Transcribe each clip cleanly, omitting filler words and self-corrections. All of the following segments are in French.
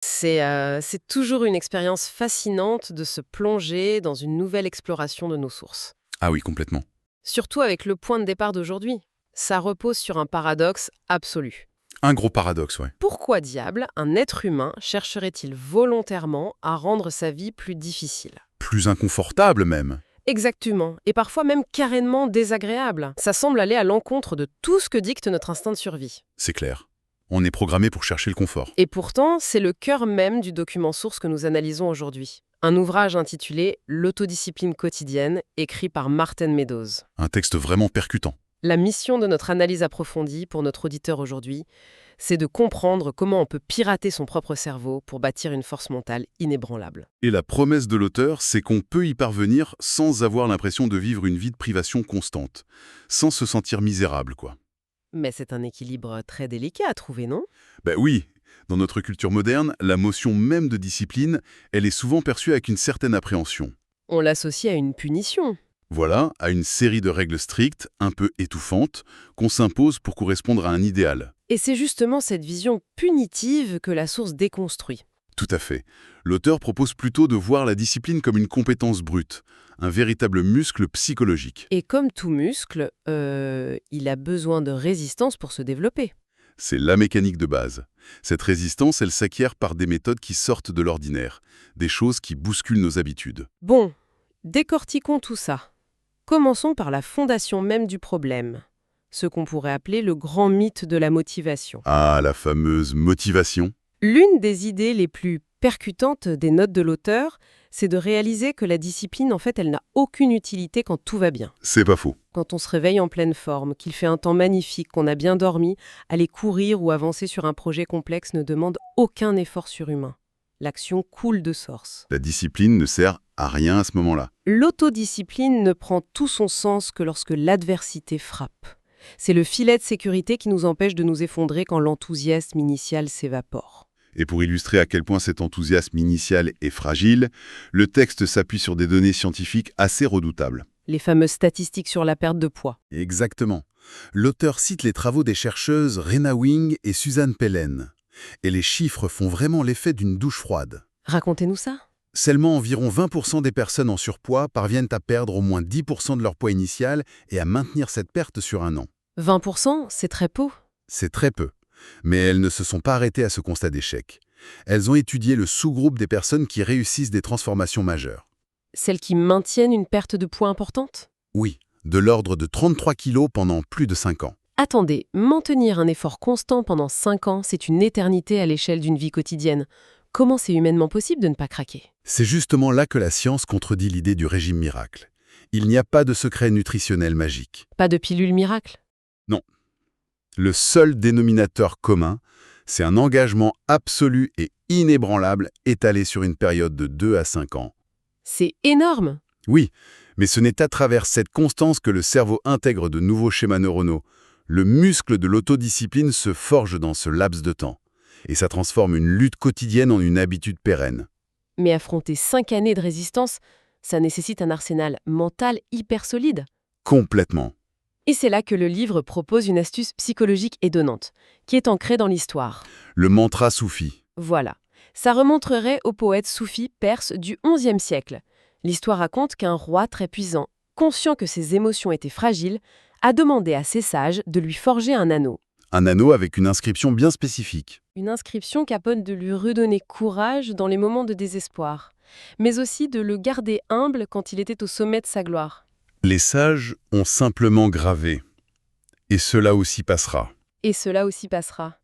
C'est toujours une expérience fascinante de se plonger dans une nouvelle exploration de nos sources. Ah oui, complètement. Surtout avec le point de départ d'aujourd'hui. Ça repose sur un paradoxe absolu. Un gros paradoxe, ouais. Pourquoi diable un être humain chercherait-il volontairement à rendre sa vie plus difficile? Plus inconfortable même. Exactement, et parfois même carrément désagréable. Ça semble aller à l'encontre de tout ce que dicte notre instinct de survie. C'est clair. On est programmé pour chercher le confort. Et pourtant, c'est le cœur même du document source que nous analysons aujourd'hui. Un ouvrage intitulé L'autodiscipline quotidienne, écrit par Martin Meadows. Un texte vraiment percutant. La mission de notre analyse approfondie pour notre auditeur aujourd'hui, c'est de comprendre comment on peut pirater son propre cerveau pour bâtir une force mentale inébranlable. Et la promesse de l'auteur, c'est qu'on peut y parvenir sans avoir l'impression de vivre une vie de privation constante. Sans se sentir misérable, quoi. Mais c'est un équilibre très délicat à trouver, non? Ben oui, dans notre culture moderne, la notion même de discipline, elle est souvent perçue avec une certaine appréhension. On l'associe à une punition. Voilà, à une série de règles strictes, un peu étouffantes, qu'on s'impose pour correspondre à un idéal. Et c'est justement cette vision punitive que la source déconstruit. Tout à fait. L'auteur propose plutôt de voir la discipline comme une compétence brute, un véritable muscle psychologique. Et comme tout muscle, il a besoin de résistance pour se développer. C'est la mécanique de base. Cette résistance, elle s'acquiert par des méthodes qui sortent de l'ordinaire, des choses qui bousculent nos habitudes. Bon, décortiquons tout ça. Commençons par la fondation même du problème, ce qu'on pourrait appeler le grand mythe de la motivation. Ah, la fameuse motivation. L'une des idées les plus percutantes des notes de l'auteur, c'est de réaliser que la discipline, en fait, elle n'a aucune utilité quand tout va bien. C'est pas faux. Quand on se réveille en pleine forme, qu'il fait un temps magnifique, qu'on a bien dormi, aller courir ou avancer sur un projet complexe ne demande aucun effort surhumain. L'action coule de source. La discipline ne sert à rien à ce moment-là. L'autodiscipline ne prend tout son sens que lorsque l'adversité frappe. C'est le filet de sécurité qui nous empêche de nous effondrer quand l'enthousiasme initial s'évapore. Et pour illustrer à quel point cet enthousiasme initial est fragile, le texte s'appuie sur des données scientifiques assez redoutables. Les fameuses statistiques sur la perte de poids. Exactement. L'auteur cite les travaux des chercheuses Rena Wing et Suzanne Pellen. Et les chiffres font vraiment l'effet d'une douche froide. Racontez-nous ça. Seulement environ 20% des personnes en surpoids parviennent à perdre au moins 10% de leur poids initial et à maintenir cette perte sur un an. 20%, c'est très peu. C'est très peu. Mais elles ne se sont pas arrêtées à ce constat d'échec. Elles ont étudié le sous-groupe des personnes qui réussissent des transformations majeures. Celles qui maintiennent une perte de poids importante? Oui, de l'ordre de 33 kilos pendant plus de 5 ans. Attendez, maintenir un effort constant pendant 5 ans, c'est une éternité à l'échelle d'une vie quotidienne. Comment c'est humainement possible de ne pas craquer? C'est justement là que la science contredit l'idée du régime miracle. Il n'y a pas de secret nutritionnel magique. Pas de pilule miracle? Non. Le seul dénominateur commun, c'est un engagement absolu et inébranlable étalé sur une période de 2 à 5 ans. C'est énorme! Oui, mais ce n'est à travers cette constance que le cerveau intègre de nouveaux schémas neuronaux. Le muscle de l'autodiscipline se forge dans ce laps de temps. Et ça transforme une lutte quotidienne en une habitude pérenne. Mais affronter 5 années de résistance, ça nécessite un arsenal mental hyper solide. Complètement. Et c'est là que le livre propose une astuce psychologique étonnante, qui est ancrée dans l'histoire. Le mantra soufi. Voilà. Ça remonterait au poète soufi perse du XIe siècle. L'histoire raconte qu'un roi très puissant, conscient que ses émotions étaient fragiles, a demandé à ses sages de lui forger un anneau. Un anneau avec une inscription bien spécifique. Une inscription capable de lui redonner courage dans les moments de désespoir, mais aussi de le garder humble quand il était au sommet de sa gloire. Les sages ont simplement gravé. Et cela aussi passera. Et cela aussi passera.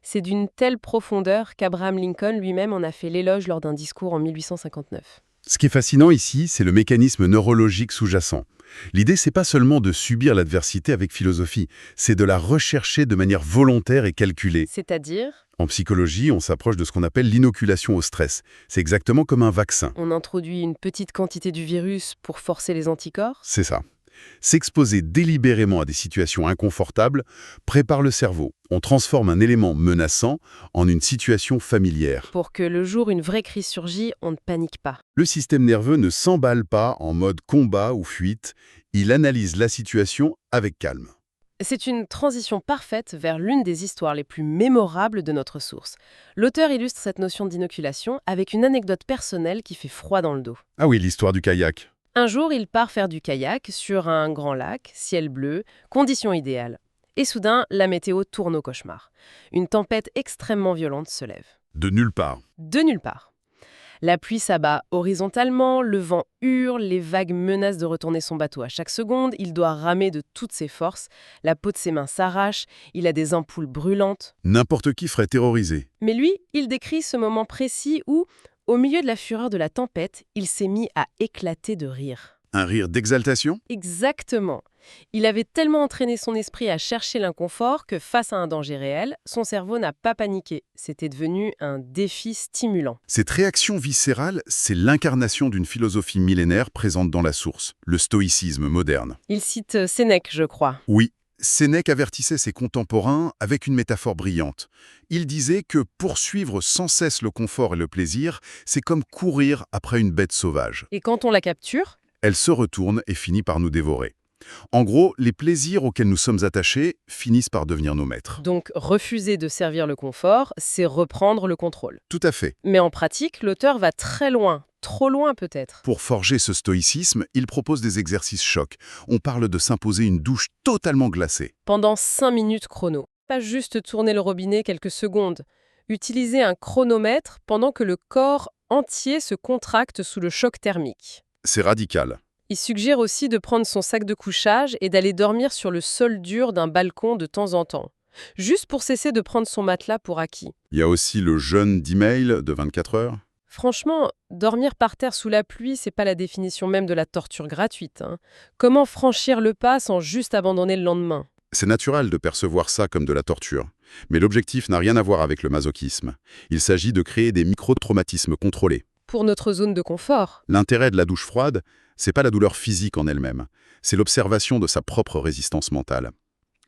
C'est d'une telle profondeur qu'Abraham Lincoln lui-même en a fait l'éloge lors d'un discours en 1859. Ce qui est fascinant ici, c'est le mécanisme neurologique sous-jacent. L'idée, c'est pas seulement de subir l'adversité avec philosophie, c'est de la rechercher de manière volontaire et calculée. C'est-à-dire, En psychologie, on s'approche de ce qu'on appelle l'inoculation au stress. C'est exactement comme un vaccin. on introduit une petite quantité du virus pour forcer les anticorps. C'est ça. S'exposer délibérément à des situations inconfortables prépare le cerveau. On transforme un élément menaçant en une situation familière. Pour que le jour où une vraie crise surgit, on ne panique pas. Le système nerveux ne s'emballe pas en mode combat ou fuite, il analyse la situation avec calme. C'est une transition parfaite vers l'une des histoires les plus mémorables de notre source. L'auteur illustre cette notion d'inoculation avec une anecdote personnelle qui fait froid dans le dos. Ah oui, l'histoire du kayak. Un jour, il part faire du kayak sur un grand lac, ciel bleu, conditions idéales. Et soudain, la météo tourne au cauchemar. Une tempête extrêmement violente se lève. De nulle part. De nulle part. La pluie s'abat horizontalement, le vent hurle, les vagues menacent de retourner son bateau à chaque seconde, il doit ramer de toutes ses forces, la peau de ses mains s'arrache, il a des ampoules brûlantes. N'importe qui serait terrorisé. Mais lui, il décrit ce moment précis où, au milieu de la fureur de la tempête, il s'est mis à éclater de rire. Un rire d'exaltation? Exactement. Il avait tellement entraîné son esprit à chercher l'inconfort que face à un danger réel, son cerveau n'a pas paniqué. C'était devenu un défi stimulant. Cette réaction viscérale, c'est l'incarnation d'une philosophie millénaire présente dans la source, le stoïcisme moderne. Il cite Sénèque, je crois. Oui, Sénèque avertissait ses contemporains avec une métaphore brillante. Il disait que poursuivre sans cesse le confort et le plaisir, c'est comme courir après une bête sauvage. Et quand on la capture, Elle se retourne et finit par nous dévorer. En gros, les plaisirs auxquels nous sommes attachés finissent par devenir nos maîtres. donc refuser de servir le confort, c'est reprendre le contrôle. Tout à fait. Mais en pratique, l'auteur va très loin, trop loin peut-être. Pour forger ce stoïcisme, il propose des exercices chocs. On parle de s'imposer une douche totalement glacée. Pendant 5 minutes chrono. Pas juste tourner le robinet quelques secondes. Utiliser un chronomètre pendant que le corps entier se contracte sous le choc thermique. C'est radical. Il suggère aussi de prendre son sac de couchage et d'aller dormir sur le sol dur d'un balcon de temps en temps, juste pour cesser de prendre son matelas pour acquis. Il y a aussi le jeûne d'email de 24 heures. Franchement, dormir par terre sous la pluie, c'est pas la définition même de la torture gratuite, hein. Comment franchir le pas sans juste abandonner le lendemain? C'est naturel de percevoir ça comme de la torture. Mais l'objectif n'a rien à voir avec le masochisme. Il s'agit de créer des micro-traumatismes contrôlés. Pour notre zone de confort. L'intérêt de la douche froide, c'est pas la douleur physique en elle-même, c'est l'observation de sa propre résistance mentale.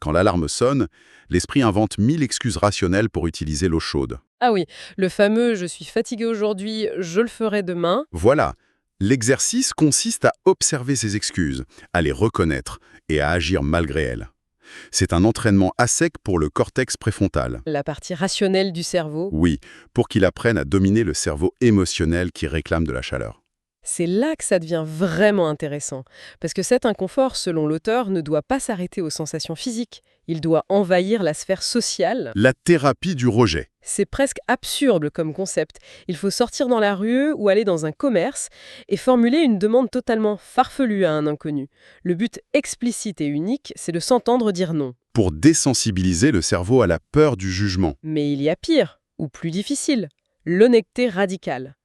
Quand l'alarme sonne, l'esprit invente 1000 excuses rationnelles pour utiliser l'eau chaude. Ah oui, le fameux « je suis fatigué aujourd'hui, je le ferai demain ». Voilà, l'exercice consiste à observer ces excuses, à les reconnaître et à agir malgré elles. C'est un entraînement à sec pour le cortex préfrontal. La partie rationnelle du cerveau. Oui, pour qu'il apprenne à dominer le cerveau émotionnel qui réclame de la chaleur. C'est là que ça devient vraiment intéressant. Parce que cet inconfort, selon l'auteur, ne doit pas s'arrêter aux sensations physiques. Il doit envahir la sphère sociale. La thérapie du rejet. C'est presque absurde comme concept. Il faut sortir dans la rue ou aller dans un commerce et formuler une demande totalement farfelue à un inconnu. Le but explicite et unique, c'est de s'entendre dire non. Pour désensibiliser le cerveau à la peur du jugement. Mais il y a pire, ou plus difficile, l'honnêteté radicale.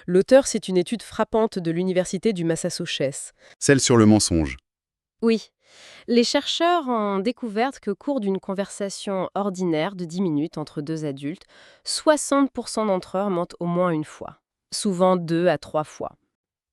L'auteur cite une étude frappante de l'université du Massachusetts. Celle sur le mensonge. Oui. Les chercheurs ont découvert qu'au cours d'une conversation ordinaire de 10 minutes entre deux adultes, 60% d'entre eux mentent au moins une fois, souvent 2 à 3 fois.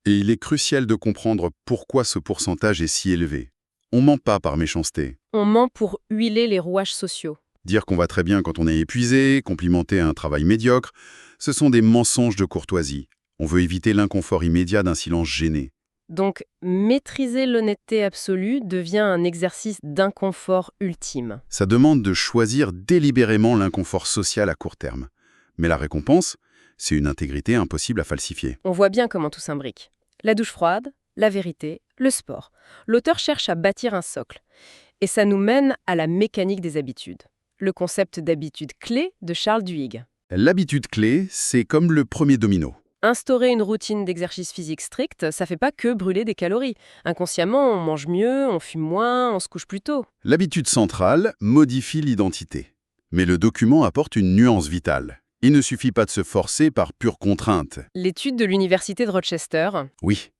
Et il est crucial de comprendre pourquoi ce pourcentage est si élevé. On ment pas par méchanceté. On ment pour huiler les rouages sociaux. Dire qu'on va très bien quand on est épuisé, complimenter un travail médiocre, ce sont des mensonges de courtoisie. On veut éviter l'inconfort immédiat d'un silence gêné. Donc, maîtriser l'honnêteté absolue devient un exercice d'inconfort ultime. Ça demande de choisir délibérément l'inconfort social à court terme. Mais la récompense, c'est une intégrité impossible à falsifier. On voit bien comment tout s'imbrique. La douche froide, la vérité, le sport. L'auteur cherche à bâtir un socle. Et ça nous mène à la mécanique des habitudes. Le concept d'habitude clé de Charles Duhigg. L'habitude clé, c'est comme le premier domino. Instaurer une routine d'exercice physique stricte, ça fait pas que brûler des calories. Inconsciemment, on mange mieux, on fume moins, on se couche plus tôt. L'habitude centrale modifie l'identité. Mais le document apporte une nuance vitale. Il ne suffit pas de se forcer par pure contrainte. L'étude de l'université de Rochester. Oui,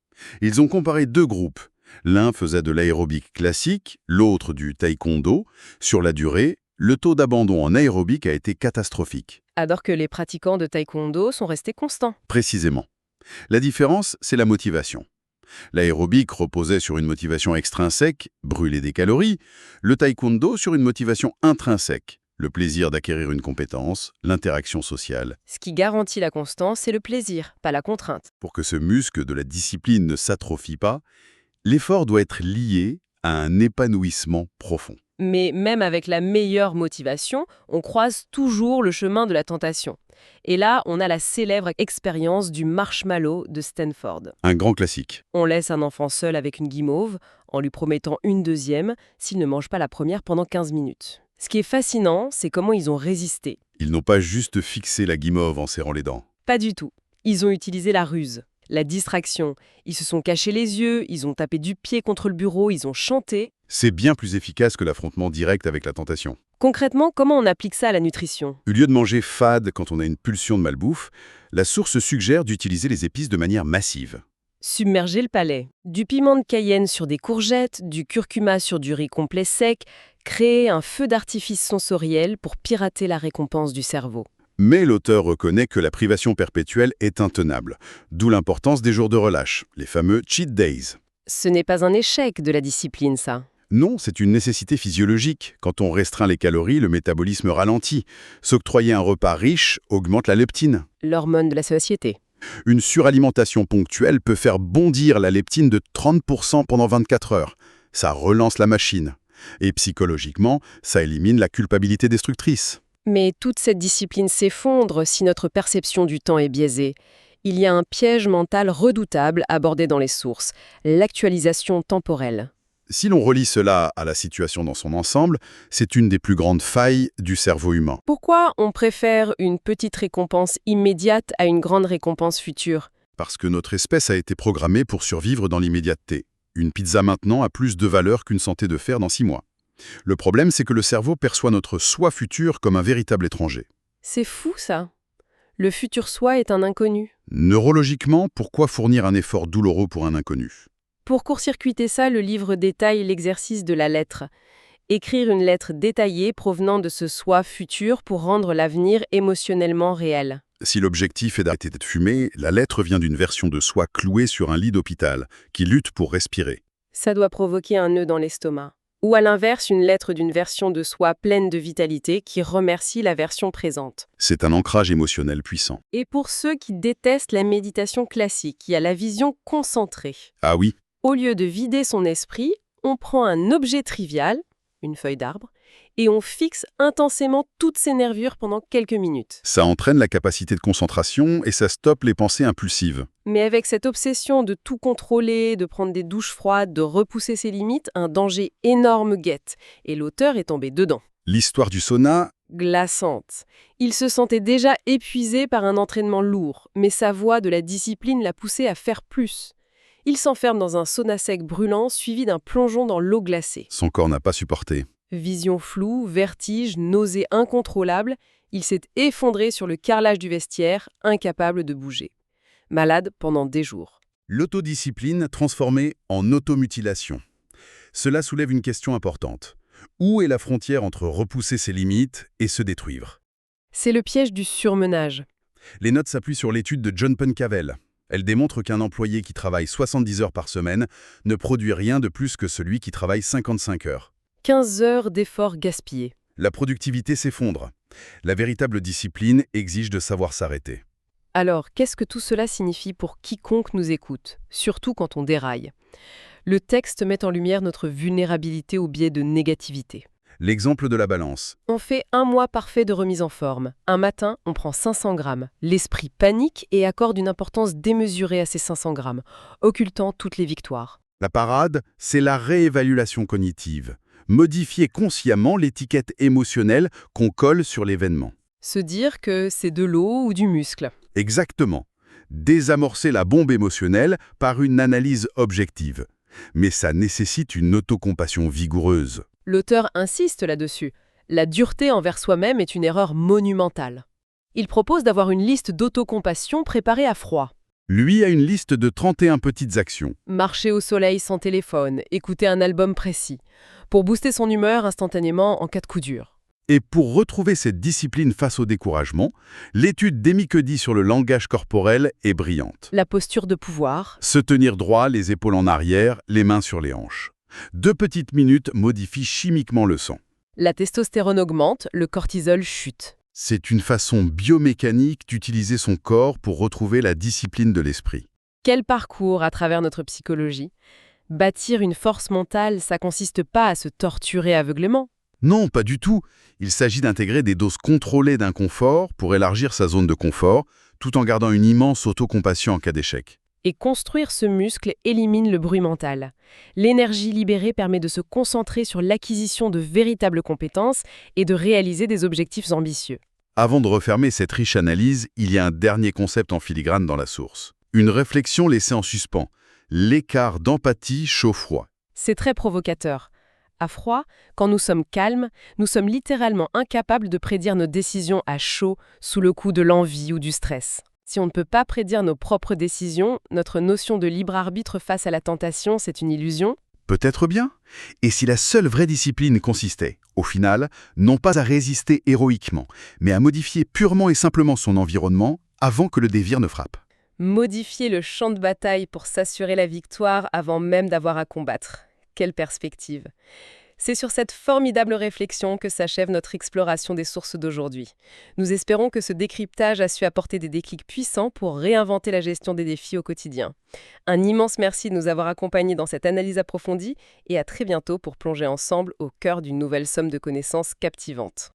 ils ont comparé 2 groupes. L'un faisait de l'aérobic classique, l'autre du taekwondo. Sur la durée, le taux d'abandon en aérobic a été catastrophique. Alors que les pratiquants de taekwondo sont restés constants. Précisément. La différence, c'est la motivation. L'aérobic reposait sur une motivation extrinsèque, brûler des calories, le taekwondo sur une motivation intrinsèque, le plaisir d'acquérir une compétence, l'interaction sociale. Ce qui garantit la constance, c'est le plaisir, pas la contrainte. Pour que ce muscle de la discipline ne s'atrophie pas, l'effort doit être lié à un épanouissement profond. Mais même avec la meilleure motivation, on croise toujours le chemin de la tentation. Et là, on a la célèbre expérience du marshmallow de Stanford. Un grand classique. On laisse un enfant seul avec une guimauve, en lui promettant une deuxième, s'il ne mange pas la première pendant 15 minutes. Ce qui est fascinant, c'est comment ils ont résisté. Ils n'ont pas juste fixé la guimauve en serrant les dents. Pas du tout. Ils ont utilisé la ruse, la distraction. Ils se sont cachés les yeux, ils ont tapé du pied contre le bureau, ils ont chanté. C'est bien plus efficace que l'affrontement direct avec la tentation. Concrètement, comment on applique ça à la nutrition? Au lieu de manger fade quand on a une pulsion de malbouffe, la source suggère d'utiliser les épices de manière massive. Submerger le palais. Du piment de Cayenne sur des courgettes, du curcuma sur du riz complet sec, créer un feu d'artifice sensoriel pour pirater la récompense du cerveau. Mais l'auteur reconnaît que la privation perpétuelle est intenable, d'où l'importance des jours de relâche, les fameux cheat days. Ce n'est pas un échec de la discipline, ça. Non, c'est une nécessité physiologique. Quand on restreint les calories, le métabolisme ralentit. S'octroyer un repas riche augmente la leptine. L'hormone de la satiété. Une suralimentation ponctuelle peut faire bondir la leptine de 30% pendant 24 heures. Ça relance la machine. Et psychologiquement, ça élimine la culpabilité destructrice. Mais toute cette discipline s'effondre si notre perception du temps est biaisée. Il y a un piège mental redoutable abordé dans les sources, l'actualisation temporelle. Si l'on relie cela à la situation dans son ensemble, c'est une des plus grandes failles du cerveau humain. Pourquoi on préfère une petite récompense immédiate à une grande récompense future? Parce que notre espèce a été programmée pour survivre dans l'immédiateté. Une pizza maintenant a plus de valeur qu'une santé de fer dans 6 mois. Le problème, c'est que le cerveau perçoit notre soi futur comme un véritable étranger. C'est fou, ça. Le futur soi est un inconnu. Neurologiquement, pourquoi fournir un effort douloureux pour un inconnu? Pour court-circuiter ça, le livre détaille l'exercice de la lettre. Écrire une lettre détaillée provenant de ce soi futur pour rendre l'avenir émotionnellement réel. Si l'objectif est d'arrêter de fumer, la lettre vient d'une version de soi clouée sur un lit d'hôpital, qui lutte pour respirer. Ça doit provoquer un nœud dans l'estomac. Ou à l'inverse, une lettre d'une version de soi pleine de vitalité qui remercie la version présente. C'est un ancrage émotionnel puissant. Et pour ceux qui détestent la méditation classique, il y a la vision concentrée. Ah oui, Au lieu de vider son esprit, on prend un objet trivial, une feuille d'arbre, et on fixe intensément toutes ses nervures pendant quelques minutes. ça entraîne la capacité de concentration et ça stoppe les pensées impulsives. Mais avec cette obsession de tout contrôler, de prendre des douches froides, de repousser ses limites, un danger énorme guette. Et l'auteur est tombé dedans. L'histoire du sauna, Glaçante. Il se sentait déjà épuisé par un entraînement lourd, mais sa voix de la discipline l'a poussé à faire plus. Il s'enferme dans un sauna sec brûlant suivi d'un plongeon dans l'eau glacée. son corps n'a pas supporté. Vision floue, vertige, nausée incontrôlable, il s'est effondré sur le carrelage du vestiaire, incapable de bouger. Malade pendant des jours. L'autodiscipline transformée en automutilation. Cela soulève une question importante. Où est la frontière entre repousser ses limites et se détruire? C'est le piège du surmenage. Les notes s'appuient sur l'étude de John Pencavel. Elle démontre qu'un employé qui travaille 70 heures par semaine ne produit rien de plus que celui qui travaille 55 heures. 15 heures d'efforts gaspillés. La productivité s'effondre. La véritable discipline exige de savoir s'arrêter. Alors, qu'est-ce que tout cela signifie pour quiconque nous écoute, surtout quand on déraille? Le texte met en lumière notre vulnérabilité au biais de négativité. L'exemple de la balance. On fait un mois parfait de remise en forme. Un matin, on prend 500 grammes. L'esprit panique et accorde une importance démesurée à ces 500 grammes, occultant toutes les victoires. La parade, c'est la réévaluation cognitive. Modifier consciemment l'étiquette émotionnelle qu'on colle sur l'événement. Se dire que c'est de l'eau ou du muscle. Exactement. Désamorcer la bombe émotionnelle par une analyse objective. Mais ça nécessite une autocompassion vigoureuse. L'auteur insiste là-dessus. La dureté envers soi-même est une erreur monumentale. Il propose d'avoir une liste d'autocompassion préparée à froid. Lui a une liste de 31 petites actions. Marcher au soleil sans téléphone, écouter un album précis, pour booster son humeur instantanément en cas de coup dur. Et pour retrouver cette discipline face au découragement, l'étude d'Amy Cuddy sur le langage corporel est brillante. La posture de pouvoir. Se tenir droit, les épaules en arrière, les mains sur les hanches. 2 petites minutes modifient chimiquement le sang. La testostérone augmente, le cortisol chute. C'est une façon biomécanique d'utiliser son corps pour retrouver la discipline de l'esprit. Quel parcours à travers notre psychologie. Bâtir une force mentale, ça consiste pas à se torturer aveuglément. Non, pas du tout. Il s'agit d'intégrer des doses contrôlées d'inconfort pour élargir sa zone de confort, tout en gardant une immense autocompassion en cas d'échec. Et construire ce muscle élimine le bruit mental. L'énergie libérée permet de se concentrer sur l'acquisition de véritables compétences et de réaliser des objectifs ambitieux. Avant de refermer cette riche analyse, il y a un dernier concept en filigrane dans la source. Une réflexion laissée en suspens. L'écart d'empathie chaud-froid. C'est très provocateur. À froid, quand nous sommes calmes, nous sommes littéralement incapables de prédire nos décisions à chaud sous le coup de l'envie ou du stress. Si on ne peut pas prédire nos propres décisions, notre notion de libre arbitre face à la tentation, c'est une illusion. Peut-être bien. Et si la seule vraie discipline consistait, au final, non pas à résister héroïquement, mais à modifier purement et simplement son environnement avant que le dévire ne frappe. Modifier le champ de bataille pour s'assurer la victoire avant même d'avoir à combattre. Quelle perspective! C'est sur cette formidable réflexion que s'achève notre exploration des sources d'aujourd'hui. Nous espérons que ce décryptage a su apporter des déclics puissants pour réinventer la gestion des défis au quotidien. Un immense merci de nous avoir accompagnés dans cette analyse approfondie et à très bientôt pour plonger ensemble au cœur d'une nouvelle somme de connaissances captivantes.